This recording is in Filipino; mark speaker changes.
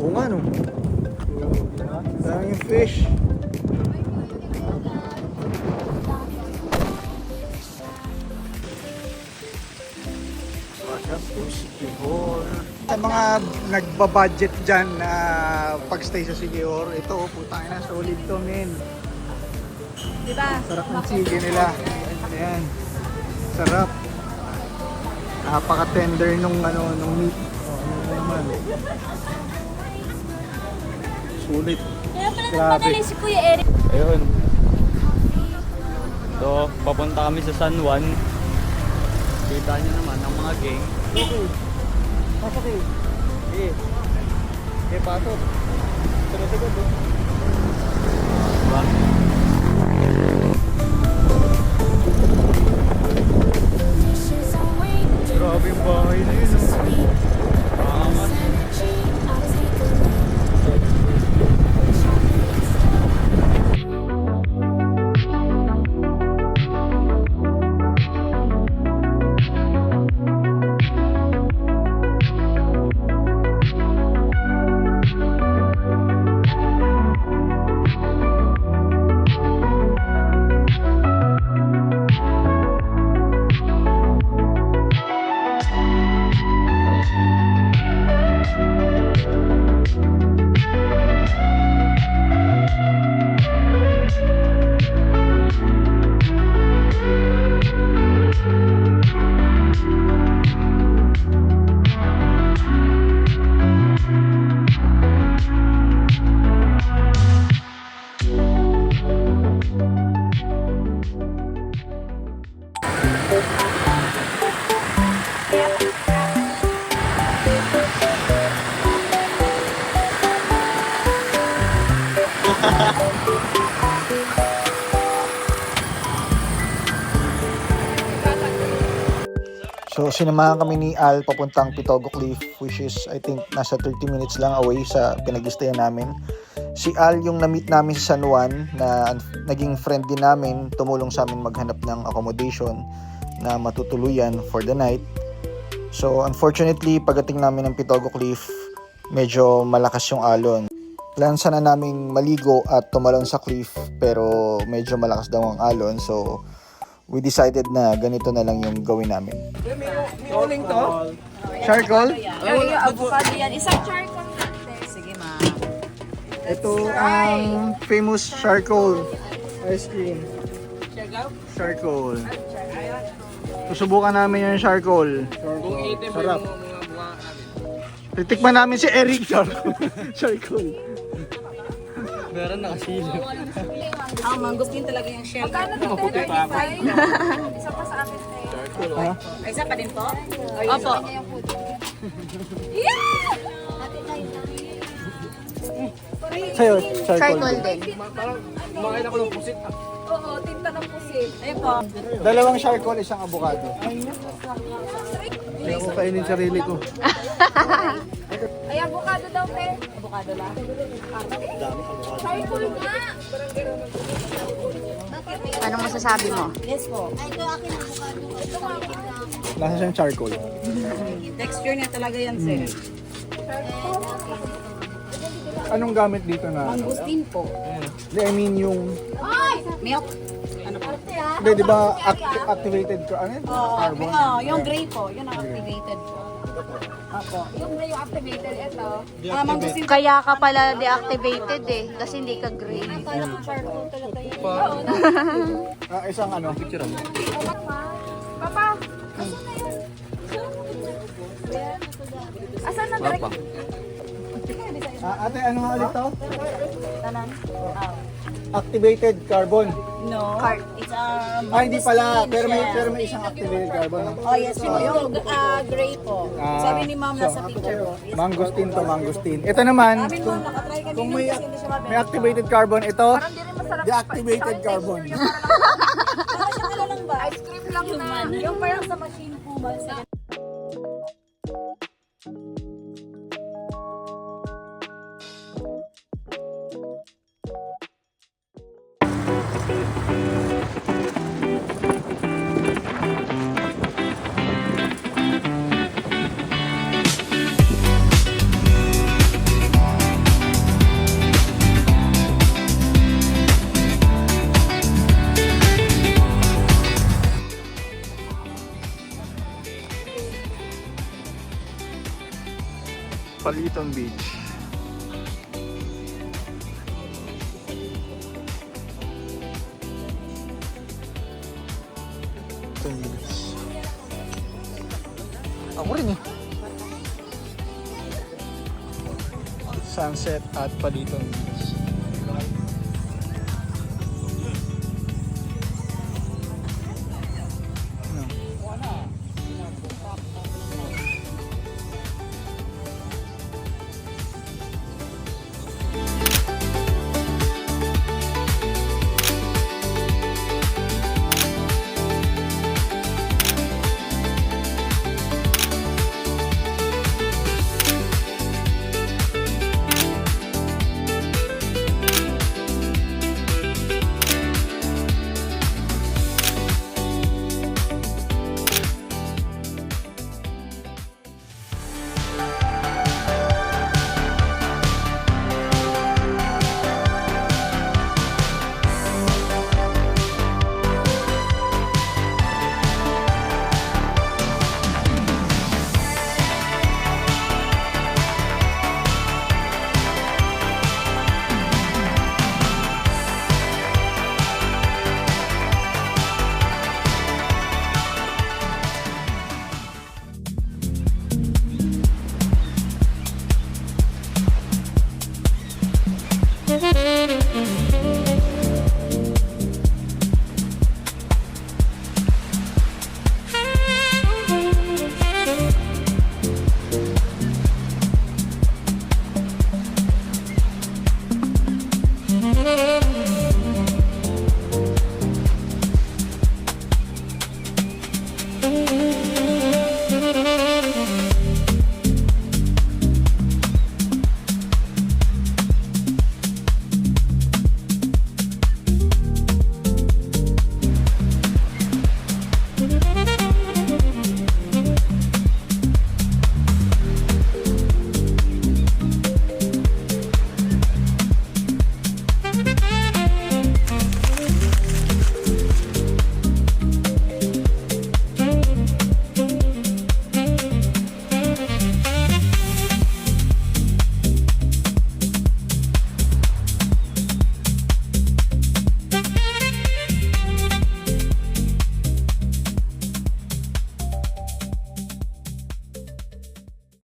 Speaker 1: Oo nga no. Daming fish. Sa mga nagbabudget dyan na pagstay sa Siquijor, ito putang na solid to men.
Speaker 2: Diba?
Speaker 1: Sarap ng sige nila. Ayan. Sarap. Napaka-tender nung meat. Ano naman. Sulit.
Speaker 2: Kaya pala
Speaker 1: Grabe.
Speaker 2: nagpadali si Kuya Eric.
Speaker 3: Ayun. So, papunta kami sa San Juan. Kita nyo naman ang mga gang.
Speaker 1: Okay. Pasok eh. Eh. Eh, pasok. Sunod-sunod eh.
Speaker 3: Diba?
Speaker 1: Grabe yung bahay na yun.
Speaker 3: Angas.
Speaker 1: So sinamahan kami ni Al papuntang Pitogo Cliff, which is I think nasa 30 minutes lang away sa pinag-stayan namin. Si Al yung na-meet namin sa San Juan na naging friend din namin, tumulong sa amin maghanap ng accommodation na matutuluyan for the night. So unfortunately pagdating namin ng Pitogo Cliff, medyo malakas yung alon. Plan sana naming maligo at tumalon sa cliff pero medyo malakas daw ang alon, so we decided na ganito na lang yung gawin namin.
Speaker 4: May uling to?
Speaker 1: Charcoal?
Speaker 2: Ay, avocado yan. Isang charcoal natin. Sige, ma.
Speaker 1: Ito ang famous charcoal ice cream. Charcoal. Susubukan namin yung charcoal.
Speaker 4: Kung itim mo
Speaker 1: Sarap.
Speaker 4: yung mga buha namin.
Speaker 1: Titikman namin si Eric charcoal. Charcoal.
Speaker 3: Meron nakasilip.
Speaker 2: Mangustin talaga yung shell. Magkano dito? 35. Isa pa sa akin.
Speaker 1: Ha?
Speaker 2: Ay, isa pa din po? Opo. Yeah!
Speaker 1: Sa'yo, charcoal.
Speaker 2: din.
Speaker 4: Parang kumakain ako ng pusit.
Speaker 2: Oo, tinta ng pusit. Ayun po.
Speaker 1: Dalawang charcoal, isang avocado.
Speaker 4: Hindi ako kainin sarili ko.
Speaker 2: Ay, avocado daw, pe. Avocado lang. Charcoal nga.
Speaker 5: Anong masasabi mo?
Speaker 2: Yes po.
Speaker 1: Nasa siyang charcoal.
Speaker 2: Texture niya talaga yan, sir.
Speaker 1: Anong gamit dito na?
Speaker 2: Mangustin po.
Speaker 1: Hindi, I mean yung...
Speaker 2: Milk? Ano po?
Speaker 1: Hindi, di ba activated ano yun? Carbon?
Speaker 2: Yung gray po. Yun ang activated po. Opo. Yung gray yung activated, ito. Mangustin po.
Speaker 5: Kaya ka pala deactivated eh, kasi hindi ka green.
Speaker 2: Kala ko charcoal talaga yun.
Speaker 1: Isang ano?
Speaker 2: Papa, asan na direct?
Speaker 1: Ate, ano nga ulit to?
Speaker 2: Tanan?
Speaker 1: Activated carbon.
Speaker 2: No. It's
Speaker 1: Hindi pala. Pero may isang activated carbon.
Speaker 2: Oh, yes po. Yung gray po. Sabi ni ma'am nasa picture po. Yes,
Speaker 1: Mangustin to, mangustin. Ito naman,
Speaker 2: Sabi ma'am, nakatry kami
Speaker 1: kung
Speaker 2: nun
Speaker 1: may,
Speaker 2: kasi hindi siya mabenta.
Speaker 1: may activated carbon, ito,
Speaker 2: Parang di rin masarap.
Speaker 1: deactivated carbon.
Speaker 2: Parang siyang ano lang ba? Ice cream lang na. Yung parang sa machine po ba?
Speaker 1: Paliton Beach. Paliton Beach. Ako rin eh. Sunset at Paliton Beach.